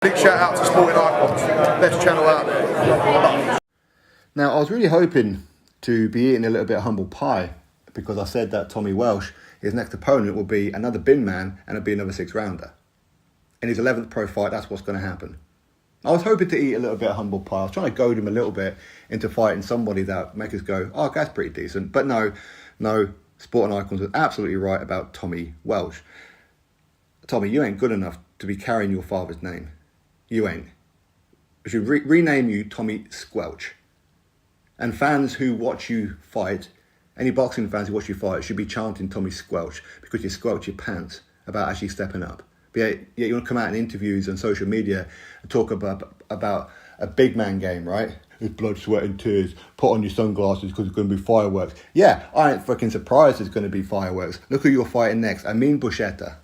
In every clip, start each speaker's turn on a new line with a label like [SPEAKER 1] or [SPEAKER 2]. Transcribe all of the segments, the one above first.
[SPEAKER 1] Big shout out to Sporting Icons, best channel out there.
[SPEAKER 2] Now, I was really hoping to be eating a little bit of humble pie because I said that Tommy Welsh, his next opponent, will be another bin man and it'll be another 6-rounder. In his 11th pro fight, that's what's going to happen. I was hoping to eat a little bit of humble pie. I was trying to goad him a little bit into fighting somebody that make us go, oh, that's pretty decent. But no, Sporting Icons was absolutely right about Tommy Welsh. Tommy, you ain't good enough to be carrying your father's name. You ain't. We should rename you Tommy Squelch. And fans who watch you fight, any boxing fans who watch you fight, should be chanting Tommy Squelch because you squelch your pants about actually stepping up. But yeah, you want to come out in interviews on social media and talk about a big man game, right? It's blood, sweat and tears. Put on your sunglasses because it's going to be fireworks. Yeah, I ain't fucking surprised there's going to be fireworks. Look who you're fighting next. Amine Boucetta.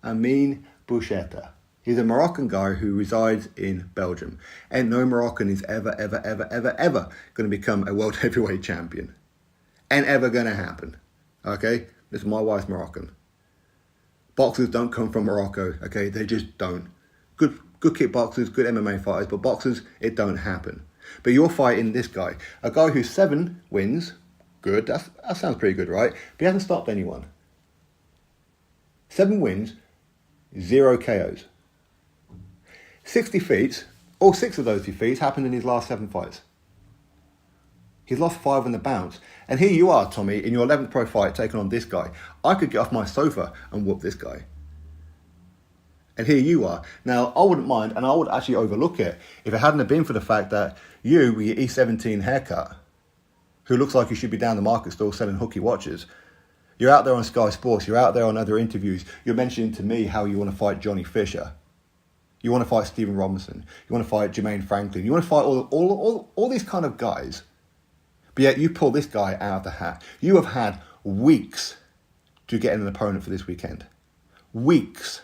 [SPEAKER 2] Amine Boucetta. He's a Moroccan guy who resides in Belgium. And no Moroccan is ever going to become a world heavyweight champion. Ain't ever going to happen. Okay? Listen, my wife's Moroccan. Boxers don't come from Morocco, okay? They just don't. Good kickboxers, good MMA fighters, but boxers, it don't happen. But you're fighting this guy, a guy who's 7 wins. Good, that sounds pretty good, right? But he hasn't stopped anyone. 7 wins, 0 KOs. 6 defeats, all 6 of those defeats happened in his last 7 fights. He's lost 5 on the bounce. And here you are, Tommy, in your 11th pro fight, taking on this guy. I could get off my sofa and whoop this guy. And here you are. Now, I wouldn't mind, and I would actually overlook it, if it hadn't have been for the fact that you, with your E17 haircut, who looks like you should be down the market store selling hooky watches, you're out there on Sky Sports, you're out there on other interviews, you're mentioning to me how you want to fight Johnny Fisher. You want to fight Stephen Robinson. You want to fight Jermaine Franklin. You want to fight all these kind of guys. But yet you pull this guy out of the hat. You have had weeks to get an opponent for this weekend. Weeks.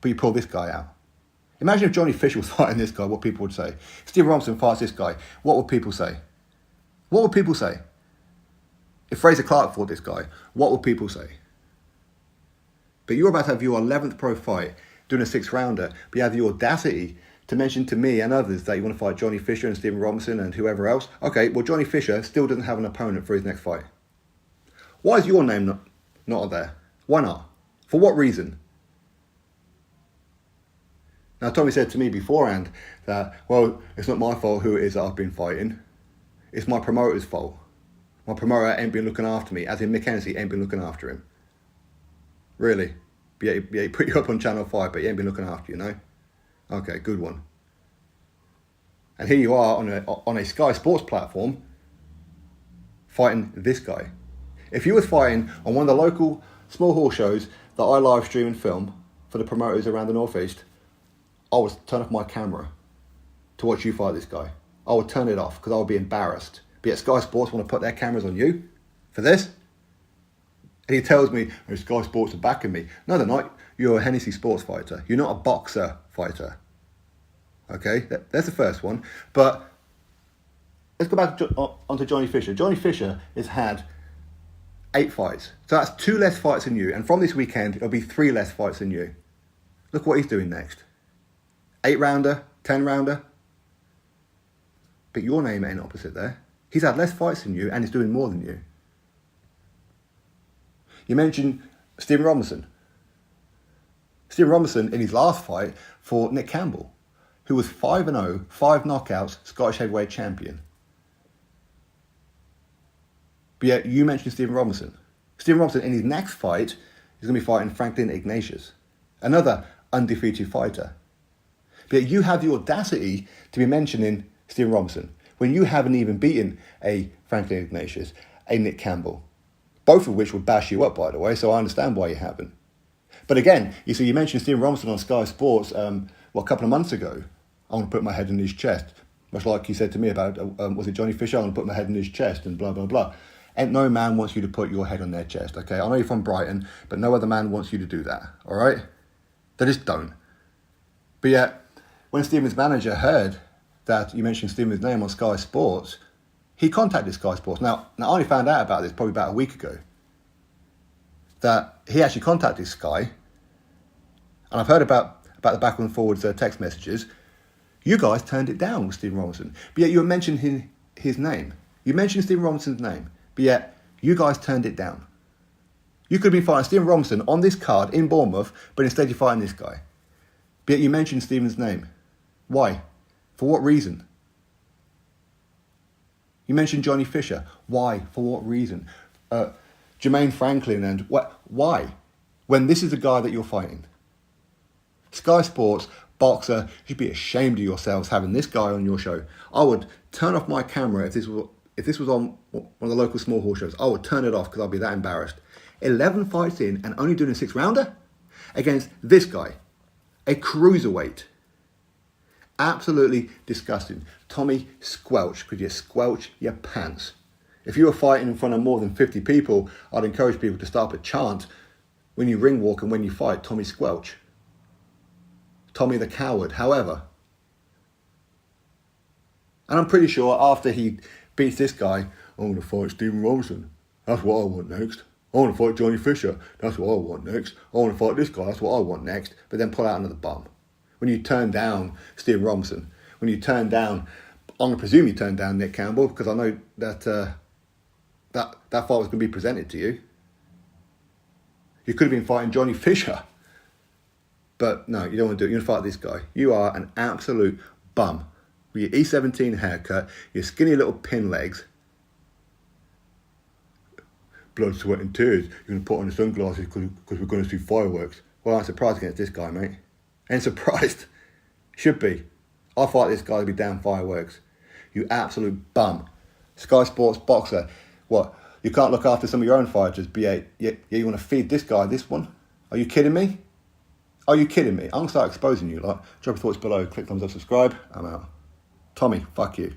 [SPEAKER 2] But you pull this guy out. Imagine if Johnny Fisher was fighting this guy, what people would say. If Stephen Robinson fights this guy, what would people say? What would people say? If Fraser Clark fought this guy, what would people say? But you're about to have your 11th pro fight, doing a 6-rounder, but you have the audacity to mention to me and others that you want to fight Johnny Fisher and Stephen Robinson and whoever else. Okay, well, Johnny Fisher still doesn't have an opponent for his next fight. Why is your name not there? Why not? For what reason? Now, Tommy said to me beforehand that, well, it's not my fault who it is that I've been fighting. It's my promoter's fault. My promoter ain't been looking after me, as in Mackenzie ain't been looking after him. Really? Yeah, he put you up on Channel 5, but he ain't been looking after you, no? Okay, good one. And here you are on a Sky Sports platform fighting this guy. If you was fighting on one of the local small hall shows that I live stream and film for the promoters around the Northeast, I would turn off my camera to watch you fight this guy. I would turn it off because I would be embarrassed. But yet Sky Sports want to put their cameras on you for this? And he tells me, oh, Sky Sports are backing me. No, they're not. You're a Hennessy Sports fighter. You're not a boxer fighter. Okay, that's the first one. But let's go back onto Johnny Fisher. Johnny Fisher has had 8 fights. So that's 2 less fights than you. And from this weekend, it'll be 3 less fights than you. Look what he's doing next. 8-rounder, 10-rounder. But your name ain't opposite there. He's had less fights than you and he's doing more than you. You mentioned Stephen Robinson. Stephen Robinson, in his last fight, fought Nick Campbell, who was 5-0, 5 knockouts, Scottish heavyweight champion. But yet, you mentioned Stephen Robinson. Stephen Robinson, in his next fight, is going to be fighting Franklin Ignatius, another undefeated fighter. But yet, you have the audacity to be mentioning Stephen Robinson when you haven't even beaten a Franklin Ignatius, a Nick Campbell. Both of which would bash you up, by the way, so I understand why you haven't. But again, you mentioned Stephen Robinson on Sky Sports, a couple of months ago. I want to put my head in his chest. Much like he said to me about, was it Johnny Fisher? I want to put my head in his chest and blah, blah, blah. And no man wants you to put your head on their chest, okay? I know you're from Brighton, but no other man wants you to do that, all right? They just don't. But yet, when Stephen's manager heard that you mentioned Stephen's name on Sky Sports, he contacted Sky Sports. Now, I only found out about this probably about a week ago, that he actually contacted Sky, and I've heard about about the back and forwards text messages. You guys turned it down with Stephen Robinson, but yet you were mentioning his name. You mentioned Stephen Robinson's name, but yet you guys turned it down. You could have been fighting Stephen Robinson on this card in Bournemouth, but instead you're fighting this guy. But yet you mentioned Stephen's name. Why? For what reason? You mentioned Johnny Fisher. Why? For what reason? Jermaine Franklin and what? Why? When this is the guy that you're fighting. Sky Sports, Boxer, you should be ashamed of yourselves having this guy on your show. I would turn off my camera if this was on one of the local small horse shows. I would turn it off because I'd be that embarrassed. 11 fights in and only doing a 6-rounder against this guy, a cruiserweight. Absolutely disgusting. Tommy squelch. Could you squelch your pants? If you were fighting in front of more than 50 people, I'd encourage people to start up a chant when you ring walk and when you fight, Tommy squelch. Tommy the coward. However, and I'm pretty sure after he beats this guy, I'm going to fight Stephen Robinson. That's what I want next. I want to fight Johnny Fisher. That's what I want next. I want to fight this guy. That's what I want next. But then pull out another bum. When you turn down Stephen Robinson, when you turn down, I'm going to presume you turned down Nick Campbell because I know that that fight was going to be presented to you. You could have been fighting Johnny Fisher. But no, you don't want to do it. You're going to fight this guy. You are an absolute bum. With your E17 haircut, your skinny little pin legs, blood, sweat and tears. You're going to put on the sunglasses because we're going to see fireworks. Well, I'm surprised against this guy, mate. Ain't surprised. Should be. I'll fight this guy to be damn fireworks. You absolute bum. Sky Sports Boxer. What? You can't look after some of your own fighters, but yeah, you want to feed this guy this one? Are you kidding me? Are you kidding me? I'm going to start exposing you. Drop your thoughts below. Click thumbs up, subscribe. I'm out. Tommy, fuck you.